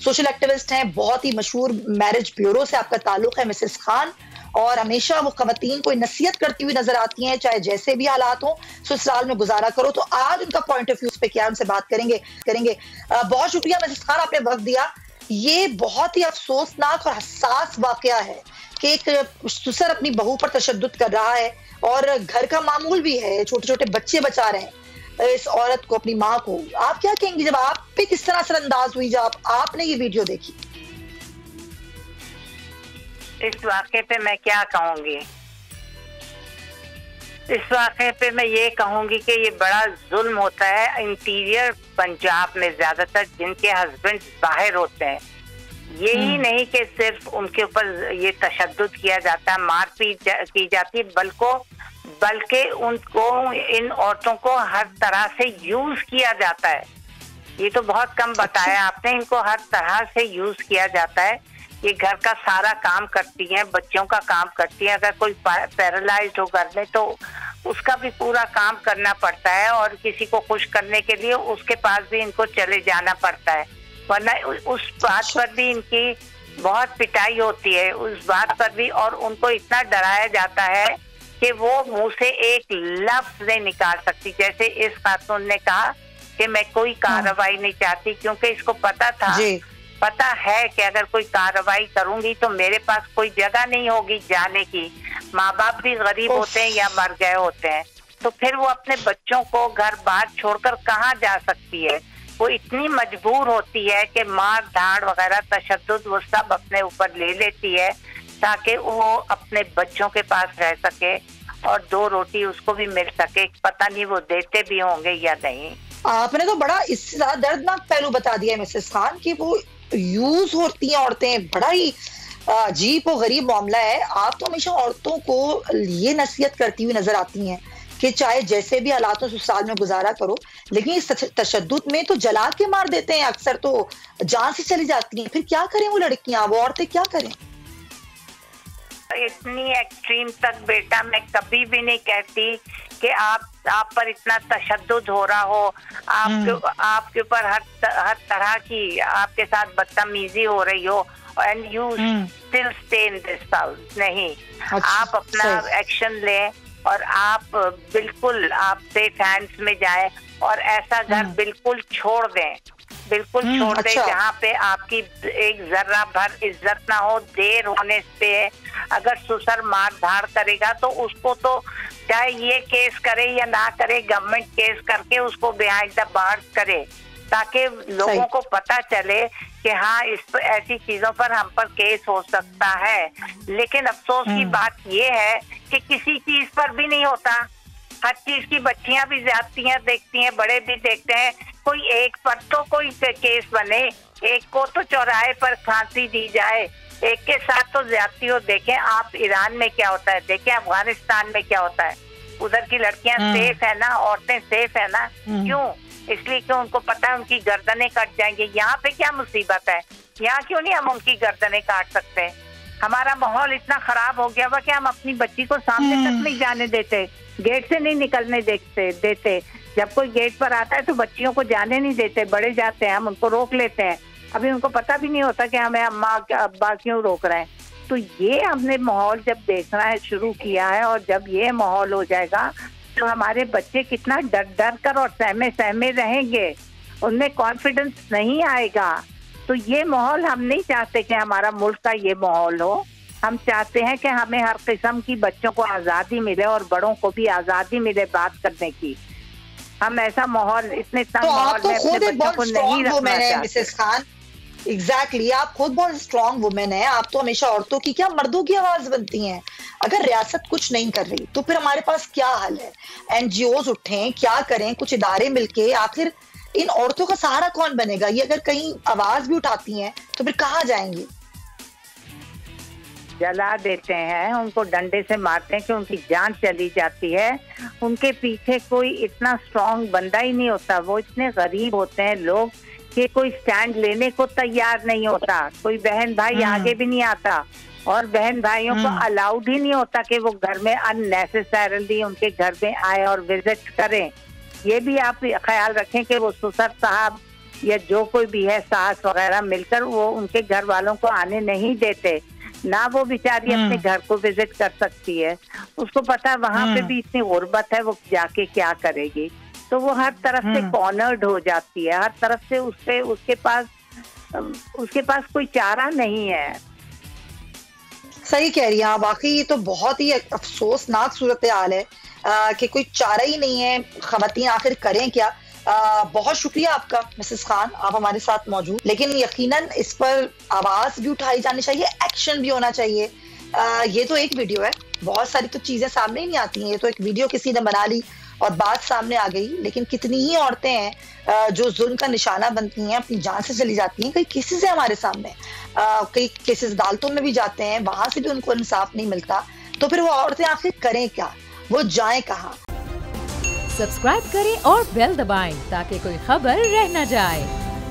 Social activist हैं, बहुत ही मशहूर मैरिज ब्यूरो से आपका ताल्लुक है मिसेस खान, और हमेशा वो खवातीन को नसीहत करती हुई नजर आती हैं, चाहे जैसे भी हालात हो ससुराल में गुजारा करो। तो आज उनका पॉइंट ऑफ व्यू पे क्या, उनसे बात करेंगे। बहुत शुक्रिया मिसेस खान, आपने वक्त दिया। ये बहुत ही अफसोसनाक और हसास वाकया है कि एक ससुर अपनी बहू पर तशद्दुद कर रहा है और घर का मामूल भी है, छोटे छोटे बच्चे बचा रहे हैं इस औरत को, अपनी माँ को। आप क्या कहेंगी जब आप पे किस तरह असरअंदाज हुई जब आपने ये वीडियो देखी? इस वाक़े पे मैं क्या कहूँगी? इस वाक़े पे मैं ये कहूँगी कि ये बड़ा जुल्म होता है इंटीरियर पंजाब में, ज्यादातर जिनके हस्बैंड बाहर होते हैं। यही नहीं कि सिर्फ उनके ऊपर ये तशद्दुद किया जाता है, मारपीट की जाती है, बल्कि उनको, इन औरतों को हर तरह से यूज किया जाता है। ये तो बहुत कम बताया आपने, इनको हर तरह से यूज किया जाता है। ये घर का सारा काम करती हैं, बच्चों का काम करती हैं। अगर कोई पैरालाइज्ड हो घर में तो उसका भी पूरा काम करना पड़ता है, और किसी को खुश करने के लिए उसके पास भी इनको चले जाना पड़ता है, वरना उस बात पर भी इनकी बहुत पिटाई होती है, उस बात पर भी। और उनको इतना डराया जाता है कि वो मुंह से एक लफ्ज नहीं निकाल सकती। जैसे इस खातून ने कहा कि मैं कोई कार्रवाई नहीं चाहती, क्योंकि इसको पता है कि अगर कोई कार्रवाई करूंगी तो मेरे पास कोई जगह नहीं होगी जाने की। माँ बाप भी गरीब होते हैं या मर गए होते हैं, तो फिर वो अपने बच्चों को घर बार छोड़कर कहाँ जा सकती है। वो इतनी मजबूर होती है कि मार धाड़ वगैरह तशद्दुद वो सब अपने ऊपर ले लेती है ताकि वो अपने बच्चों के पास रह सके और दो रोटी उसको भी मिल सके। पता नहीं वो देते भी होंगे या नहीं। आपने तो बड़ा इससे ज्यादा दर्दनाक पहलू बता दिया मिसेस खान कि वो यूज होती हैं औरतें। बड़ा ही अजीब और गरीब मामला है। आप तो हमेशा औरतों को ये नसीहत करती हुई नजर आती हैं कि चाहे जैसे भी हालातों ससुराल में गुजारा करो, लेकिन इस तशद्दुद में तो जला के मार देते हैं, अक्सर तो जान से चली जाती हैं। फिर क्या करें वो लड़कियां, वो औरतें क्या करें? इतनी एक्सट्रीम तक बेटा मैं कभी भी नहीं कहती कि आप पर इतना तशद्दुद हो रहा हो, आपके ऊपर हर तरह की आपके साथ बदतमीजी हो रही हो, and you still stay in this house. नहीं, आप अपना एक्शन लें और आप बिल्कुल आप सेफ हैंड्स में जाएं और ऐसा घर बिल्कुल छोड़ दें, बिल्कुल छोड़ दें जहाँ पे आपकी एक जर्रा भर इज्जत ना हो। देर होने पे अगर ससुर मार धाड़ करेगा तो उसको तो चाहे ये केस करे या ना करे, गवर्नमेंट केस करके उसको बिहाइंड द बार्स करे, ताकि लोगों को पता चले कि हाँ इस ऐसी चीजों पर हम पर केस हो सकता है। लेकिन अफसोस की बात ये है कि किसी चीज पर भी नहीं होता। हर चीज की बच्चियां भी ज्यादतियां देखती हैं, बड़े भी देखते हैं। कोई एक पर तो कोई केस बने, एक को तो चौराहे पर फांसी दी जाए, एक के साथ तो ज्यादती हो। देखें आप ईरान में क्या होता है, देखें अफगानिस्तान में क्या होता है। उधर की लड़कियां सेफ है ना, औरतें सेफ है ना। क्यों? इसलिए कि उनको पता है उनकी गर्दनें कट जाएंगी। यहाँ पे क्या मुसीबत है? यहाँ क्यों नहीं हम उनकी गर्दनें काट सकते? हमारा माहौल इतना खराब हो गया हुआ कि हम अपनी बच्ची को सामने तक नहीं जाने देते, गेट से नहीं निकलने देते। जब कोई गेट पर आता है तो बच्चियों को जाने नहीं देते, बड़े जाते हैं, हम उनको रोक लेते हैं। अभी उनको पता भी नहीं होता कि हमें अम्मा अब्बा क्यों रोक रहे हैं। तो ये हमने माहौल जब देखना है शुरू किया है, और जब ये माहौल हो जाएगा तो हमारे बच्चे कितना डर डर कर और सहमे रहेंगे, उनमें कॉन्फिडेंस नहीं आएगा। तो ये माहौल हम नहीं चाहते कि हमारा मुल्क का ये माहौल हो। हम चाहते हैं कि हमें हर किस्म की बच्चों को आज़ादी मिले और बड़ों को भी आज़ादी मिले बात करने की। हम ऐसा माहौल इतने तंग माहौल में अपने बच्चों को नहीं रखना चाहते। मिसेस खान, एग्जैक्टली आप खुद बहुत स्ट्रॉन्ग वुमेन है। आप तो हमेशा औरतों की क्या मर्दों की आवाज बनती हैं। अगर रियासत कुछ नहीं कर रही तो फिर हमारे पास क्या हल है? एनजीओज उठें, क्या करें, कुछ इदारे मिलके आखिर इन औरतों का सहारा कौन बनेगा? ये अगर कहीं आवाज भी उठाती हैं तो फिर कहाँ जाएंगी? जला देते हैं, उनको डंडे से मारते हैं कि उनकी जान चली जाती है। उनके पीछे कोई इतना स्ट्रॉन्ग बंदा ही नहीं होता। वो इतने गरीब होते हैं लोग कि कोई स्टैंड लेने को तैयार नहीं होता। कोई बहन भाई आगे भी नहीं आता, और बहन भाइयों को अलाउड ही नहीं होता कि वो घर में अननेसेसरली उनके घर में आए और विजिट करें। ये भी आप ख्याल रखें कि वो ससुर साहब या जो कोई भी है सास वगैरह मिलकर वो उनके घर वालों को आने नहीं देते, ना वो बेचारी अपने घर को विजिट कर सकती है। उसको पता वहाँ पे भी इतनी गुर्बत है, वो जाके क्या करेगी। तो वो हर तरफ से कॉर्नर्ड हो जाती है, हर तरफ से उसके पास कोई चारा नहीं है। सही कह रही हैं आप, वाकई ये तो बहुत ही अफसोसनाक सूरत हाल है कि कोई चारा ही नहीं है। खवातीन आखिर करें क्या। बहुत शुक्रिया आपका मिसेस खान, आप हमारे साथ मौजूद, लेकिन यकीनन इस पर आवाज भी उठाई जानी चाहिए, एक्शन भी होना चाहिए। ये तो एक वीडियो है, बहुत सारी तो चीजें सामने ही नहीं आती हैं। ये तो एक वीडियो किसी ने बना ली और बात सामने आ गई, लेकिन कितनी ही औरतें हैं जो जुल्म का निशाना बनती हैं, अपनी जान से चली जाती हैं। कई केसेस है हमारे सामने, कई केसेस अदालतों में भी जाते हैं, वहां से भी उनको इंसाफ नहीं मिलता। तो फिर वो औरतें आखिर करें क्या, वो जाएं कहाँ। सब्सक्राइब करें और बेल दबाएं ताकि कोई खबर रह न जाए।